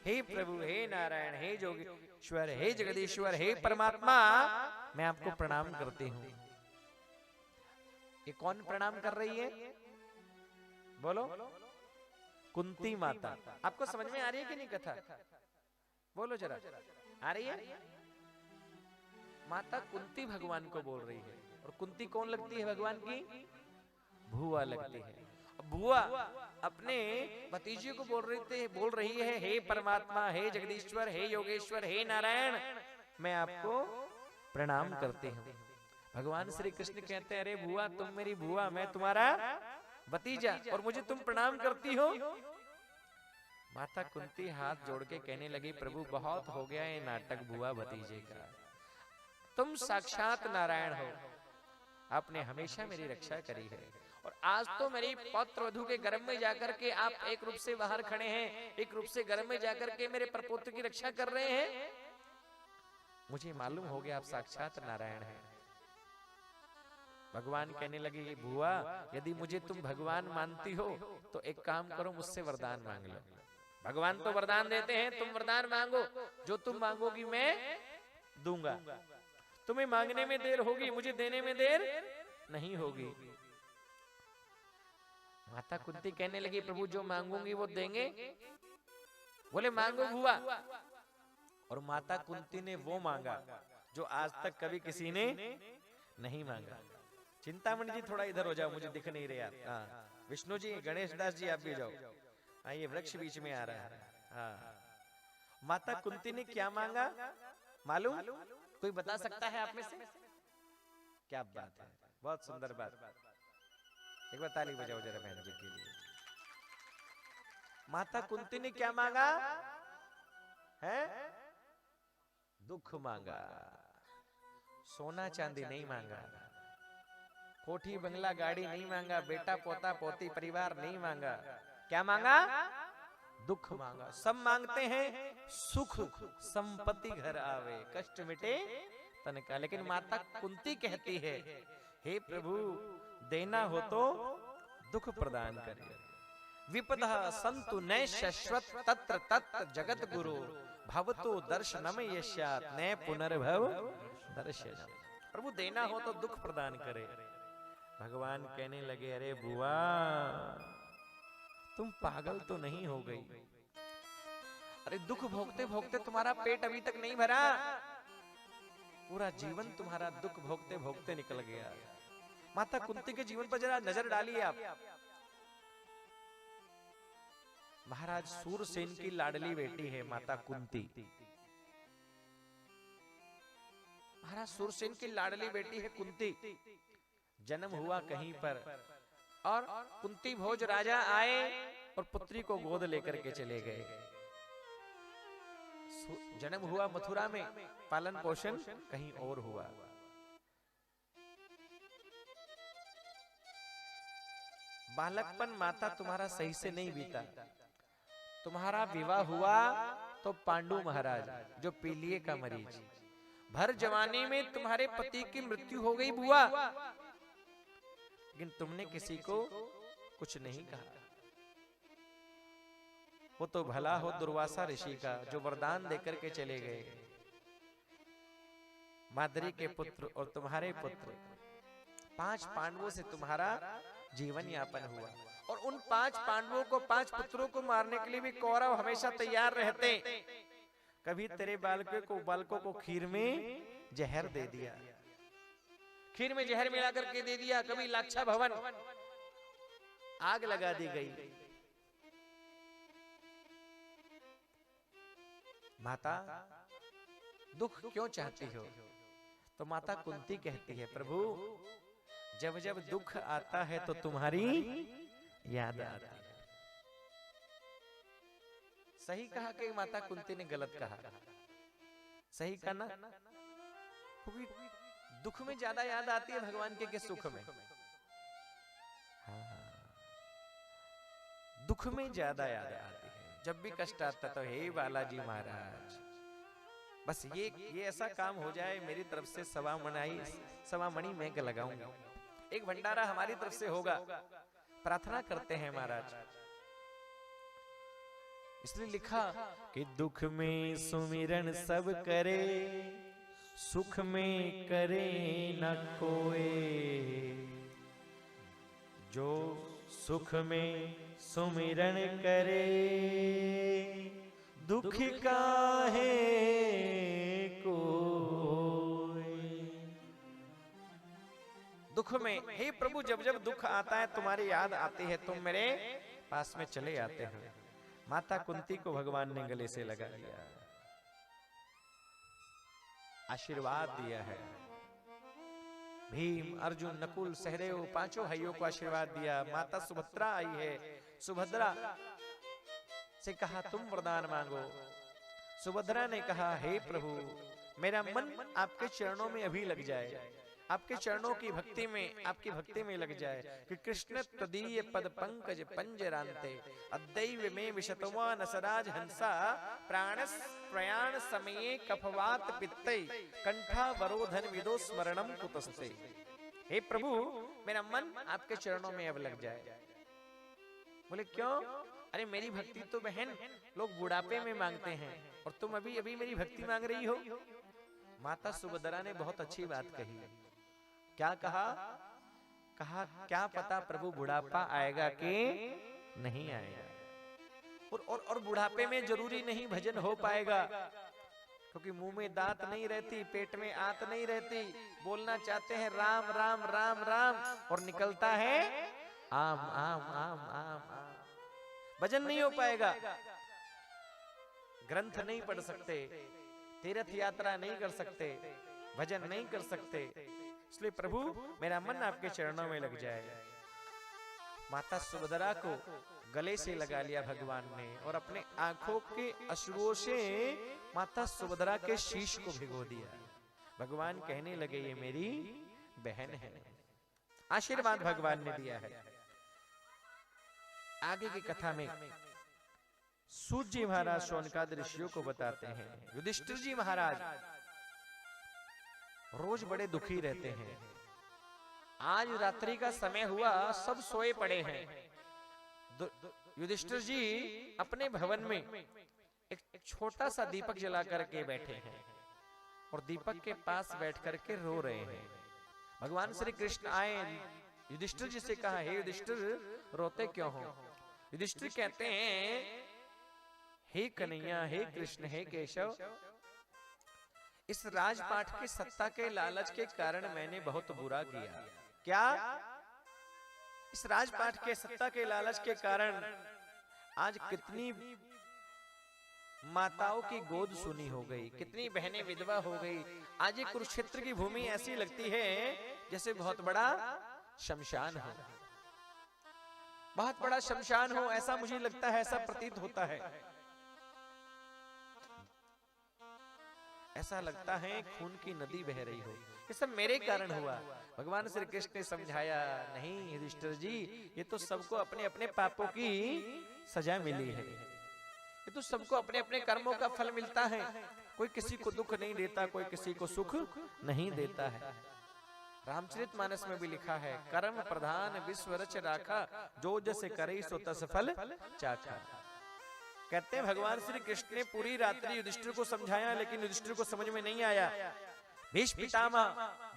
हे प्रभु, हे नारायण, हे जोगेश्वर, हे जगदीश्वर, हे परमात्मा, मैं आपको प्रणाम करती हूँ। ये कौन प्रणाम कर रही है? बोलो। कुंती माता। आपको समझ में आ रही है कि नहीं कथा? बोलो जरा, आ रही है? माता कुंती भगवान को बोल रही है। और कुंती कौन लगती है भगवान की? भुआ लगती है। भुआ अपने भतीजे को बोल रही है, हे परमात्मा, हे जगदीश्वर, हे योगेश्वर, हे नारायण, मैं आपको प्रणाम करती हूँ। भगवान श्री कृष्ण कहते हैं, अरे भुआ, तुम मेरी भुआ, मैं तुम्हारा भतीजा, और मुझे तुम प्रणाम करती हो? माता कुंती हाथ जोड़ के कहने लगी, प्रभु बहुत हो गया ये नाटक भुआ भतीजे का, तुम साक्षात नारायण हो, आपने हमेशा मेरी रक्षा करी है, और आज तो मेरी पौत्र वधू के गर्भ में जाकर के आप एक रूप से बाहर खड़े हैं, एक रूप से गर्भ में जाकर के मेरे प्रपुत्र की रक्षा कर रहे हैं। मुझे मालूम हो गया आप साक्षात नारायण हैं। भगवान कहने लगे, बुआ, यदि मुझे तुम भगवान मानती हो तो एक काम करो, मुझसे वरदान मांग लो। भगवान तो वरदान देते हैं, तुम वरदान मांगो, जो तुम मांगोगी मैं दूंगा। तुम्हें मांगने में देर होगी, मुझे देने में देर नहीं होगी। माता कुंती कहने लगी, प्रभु जो मांगूंगी वो देंगे? बोले मांगो बुआ। और माता कुंती ने वो मांगा जो आज तक कभी किसी ने नहीं मांगा। चिंतामणि जी थोड़ा इधर हो जाओ, मुझे दिख नहीं रहे आप। हाँ, विष्णु जी, गणेश दास जी आप भी जाओ। हाँ, ये वृक्ष बीच में आ रहा है। हाँ, माता कुंती ने क्या मांगा मालूम? कोई बता सकता है आप में से? क्या बात है, बहुत सुंदर बात। एक बार ताली बजाओ जरा बहन जी के लिए। माता कुंती ने क्या मांगा है? दुख मांगा। सोना चांदी नहीं मांगा, कोठी बंगला गाड़ी नहीं मांगा, बेटा पोता पोती परिवार नहीं मांगा। क्या मांगा? दुख मांगा। सब मांगते हैं सुख संपत्ति घर आवे, कष्ट मिटे तन का, लेकिन माता कुंती कहती है, हे प्रभु देना हो तो दुख प्रदान करिए। विपदा संतु नय शश्वत तत्र तत्र जगत गुरु, भवतो दर्शनम यस्यात् न पुनर्भव दर्शनम। प्रभु देना हो तो दुख प्रदान करे। भगवान कहने लगे, अरे बुआ, तुम पागल तो नहीं हो गई? अरे दुख भोगते भोगते तुम्हारा पेट अभी तक नहीं भरा, पूरा जीवन तुम्हारा दुख भोगते भोगते निकल गया। माता कुंती के जीवन पर जरा नजर डालिए आप। महाराज सूरसेन की लाडली बेटी है माता कुंती। महाराज सूरसेन की लाडली बेटी है कुंती। जन्म हुआ कहीं पर, और कुंती भोज राजा आए और पुत्री को गोद लेकर के चले गए। जन्म हुआ मथुरा में, पालन पोषण कहीं और हुआ। बालकपन माता तुम्हारा सही से नहीं बीता। तुम्हारा विवाह हुआ तो पांडु महाराज, जो पीलिए का मरीज, भर जवानी में तुम्हारे पति की मृत्यु हो गई बुआ, लेकिन तुमने किसी को कुछ नहीं कहा। वो तो भला हो दुर्वासा ऋषि का, जो वरदान देकर के चले गए। माद्री के पुत्र और तुम्हारे पुत्र, 5 पांडवों से तुम्हारा जीवन यापन हुआ, और उन 5 पांडवों को, 5 पुत्रों को मारने के लिए भी कौरव हमेशा तैयार रहते। कभी तेरे बालकों को खीर में जहर दे दिया, खीर में जहर मिला करके दे दिया। कभी लाक्षा भवन आग लगा दी गई। माता दुख क्यों चाहती हो? तो माता कुंती कहती है, प्रभु जब जब दुख आता है तो तुम्हारी याद आती है। सही कहा कि माता कुंती ने गलत कहा? सही कहा ना? क्योंकि दुख में ज्यादा याद आती है भगवान के सुख में। हाँ, दुख में ज्यादा याद आती है। जब भी कष्ट आता तो हे बालाजी महाराज, बस ये ऐसा काम हो जाए, मेरी तरफ से 1.25 मणि मैं लगाऊंगा। एक भंडारा हमारी तरफ से होगा, प्रार्थना करते हैं महाराज। इसलिए लिखा कि दुख में सुमिरन सब करे, सुख में करे न कोई। जो सुख में सुमिरन करे, दुख काहे कोई। दुख में, हे प्रभु जब जब दुख आता है तुम्हारी याद आती है, तुम मेरे पास में चले आते हो। माता कुंती को भगवान ने गले से लगा लिया, आशीर्वाद दिया है। भीम, अर्जुन, नकुल, सहदेव पांचों भाइयों को आशीर्वाद दिया। माता सुभद्रा आई है, सुभद्रा से कहा तुम वरदान मांगो। सुभद्रा ने कहा हे प्रभु मेरा मन आपके चरणों में अभी लग जाए, आपके चरणों की भक्ति में, आपकी भक्ति में लग जाए कि कृष्ण तदीय पद पंकज पंजरांते अद्दैव में विशतवा नसराज हंसा प्राणस प्रयाण समये कफवात पित्ते कंठा वरोधन विदो स्मरणम कुतस्ते। हे प्रभु मेरा मन आपके चरणों में अब लग जाए। बोले क्यों? अरे मेरी भक्ति तो बहन लोग बुढ़ापे में मांगते हैं और तुम अभी अभी मेरी भक्ति मांग रही हो। माता सुभद्रा ने बहुत अच्छी बात कही। क्या कहा? कहा क्या पता प्रभु बुढ़ापा आएगा कि नहीं आएगा, और बुढ़ापे में जरूरी नहीं भजन हो पाएगा, क्योंकि मुंह में दांत नहीं रहती, पेट में आंत नहीं रहती। बोलना चाहते हैं राम राम राम राम और निकलता है आम आम आम आम आम। भजन नहीं हो पाएगा, ग्रंथ नहीं पढ़ सकते, तीर्थ यात्रा नहीं कर सकते, भजन नहीं कर सकते। इसलिए प्रभु मेरा मन आपके चरणों में लग जाए। माता सुभद्रा को गले से लगा लिया भगवान ने और अपने आंखों के अश्रुओं से माता सुभद्रा के शीश को भिगो दिया। भगवान कहने लगे ये मेरी बहन है। आशीर्वाद भगवान ने दिया है। आगे की कथा में सूत जी महाराज शौनकादि ऋषियों को बताते हैं, युधिष्ठिर जी महाराज रोज बड़े दुखी रहते हैं। आज रात्रि का समय हुआ, सब सोए पड़े हैं। युधिष्ठिर जी अपने भवन में एक छोटा सा दीपक जला करके बैठे हैं और दीपक के पास बैठ करके रो रहे हैं। भगवान श्री कृष्ण आए, युधिष्ठिर जी से कहा हे युधिष्ठिर रोते क्यों हो? युधिष्ठिर कहते हैं हे कन्हैया, हे कृष्ण, हे केशव, इस राजपाट के सत्ता के लालच के कारण मैंने बहुत बुरा किया। क्या? इस राजपाट के सत्ता के लालच के कारण आज कितनी माताओं की गोद सुनी हो गई, कितनी बहनें विधवा हो गई। आज ये कुरुक्षेत्र की भूमि ऐसी लगती है जैसे बहुत बड़ा शमशान हो, बहुत बड़ा शमशान हो, ऐसा मुझे लगता है, ऐसा प्रतीत होता है। ऐसा लगता है खून की नदी बह रही हो। ये सब मेरे कारण हुआ। भगवान श्री कृष्ण ने समझाया नहीं युधिष्ठिर जी, ये तो सबको अपने अपने पापों की सजा मिली है, ये तो सबको अपने अपने कर्मों का फल मिलता है। कोई किसी को दुख नहीं देता, कोई किसी को सुख नहीं देता है। रामचरितमानस में भी लिखा है कर्म प्रधान विश्व रच राखा, जो जैसे करे सो तस फल चाखा। कहते हैं भगवान श्री कृष्ण ने पूरी रात्रि युधिष्ठिर को समझाया, लेकिन युधिष्ठिर को समझ में नहीं आया। भीष्म पितामह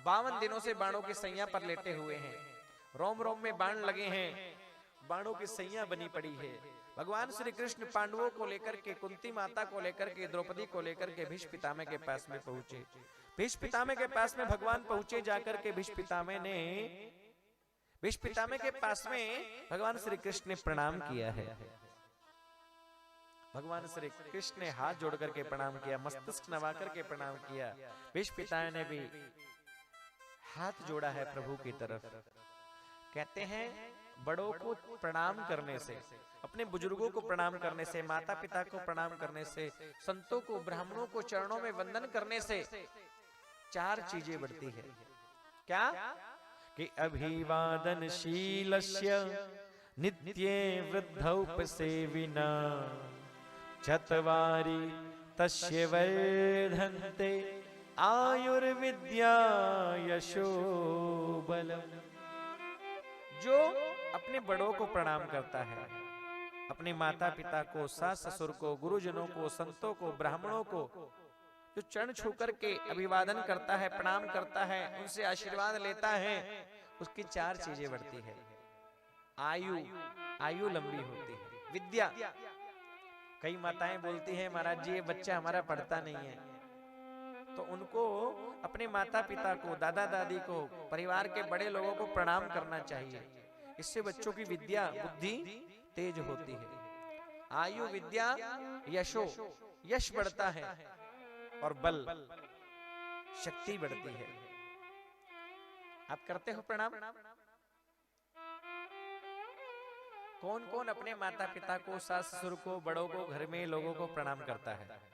52 दिनों से बाणों की सैया पर लेटे हुए हैं, रोम रोम में बाण लगे हैं, बाणों की सैया बनी पड़ी है। भगवान श्री कृष्ण पांडवों को लेकर के, कुंती माता को लेकर के, द्रौपदी को लेकर के भीष्म पितामह के पास में पहुंचे। भीष्म पितामह के पास में भगवान पहुंचे, जाकर के भीष्म पितामह के पास में भगवान श्री कृष्ण ने प्रणाम किया है। भगवान श्री कृष्ण ने हाथ जोड़ करके प्रणाम किया, मस्तक नवा करके प्रणाम किया। भीष्म पितामह ने भी हाथ जोड़ा है प्रभु की तरफ। कहते हैं बड़ों को प्रणाम करने से, अपने बुजुर्गों को प्रणाम करने से, माता पिता को प्रणाम करने से, संतों को, ब्राह्मणों को चरणों में वंदन करने से 4 चीजें बढ़ती है। क्या? कि अभिवादनशीलस्य नित्ये वृद्धौपसेविना चत्वारि तस्य वर्धन्ते आयुर्विद्या यशो बलम्। जो अपने बड़ों को प्रणाम करता है, अपने माता पिता को, सास ससुर को, गुरुजनों को, संतों को, ब्राह्मणों को जो चरण छू करके अभिवादन करता है, प्रणाम करता है, उनसे आशीर्वाद लेता है, उसकी चार चीजें बढ़ती है। आयु, आयु लंबी होती है। विद्या, कई माताएं बोलती हैं महाराज जी ये बच्चा हमारा पढ़ता नहीं है, तो उनको अपने माता पिता को, दादा दादी को, परिवार के बड़े लोगों को प्रणाम करना चाहिए। इससे बच्चों की विद्या बुद्धि तेज होती है। आयु, विद्या, यशो, यश बढ़ता है और बल, शक्ति बढ़ती है। आप करते हो प्रणाम? कौन कौन अपने माता पिता को, सास ससुर को, बड़ों को, घर में लोगों को प्रणाम करता है?